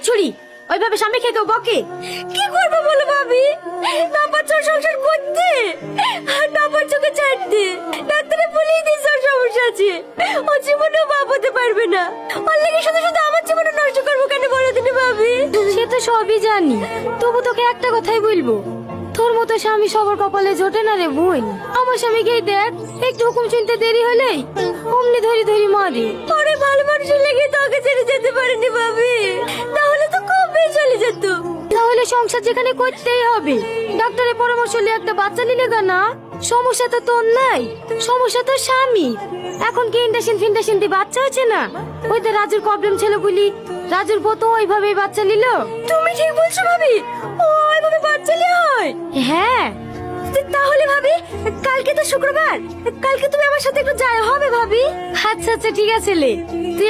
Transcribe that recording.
ছুরি ওইভাবে স্বামী খেয়ে বকে কি করবো বলো ভাবি? না পারছো সংসার করতে আর না পারছো ছাড়তে। ডাক্তারে বলেই দিয়েছে ওর সমস্যা আছে, ও জীবনেও বাপ হতে পারবে না। ওর লেগে শুধু শুধু আমার জীবনে নষ্ট করবো কেন বলো তুমি ভাবি? সে তো সবই জানি, তবু তোকে একটা কথাই বলবো, তোর মতো স্বামী সবার কপালে জোটে না রে বোন। আমার স্বামীকেই দেখ, একটু হুকুম শুনতে দেরি হলেই অমনি ধরি ধরি মারে। পরে ভালো মানুষের লেগে তোকে ছেড়ে যেতে পারেনি ভাবি, তাহলে তো কবে চলে যেত। তাহলে সংসার যেখানে করতেই হবে, ডাক্তারের পরামর্শ নিয়ে একটা বাচ্চা নিলে না। সমস্যা তো তোর নাই, সমস্যা তো স্বামী। এখন কি ইন্ডাকশন দিয়ে বাচ্চা হচ্ছে না? ওই তো রাজুর প্রবলেম ছিল বলি রাজুর বউ তো ওইভাবেই বাচ্চা নিল। তুমি ঠিক বলছো ভাবি, ও ওইভাবে বাচ্চা নিয়ে হয়। হ্যাঁ তাহলে ভাবি কালকে তো শুক্রবার, কালকে তুমি আমার সাথে একটু যাই হবে ভাবি? আচ্ছা আচ্ছা ঠিক আছে লে। তুই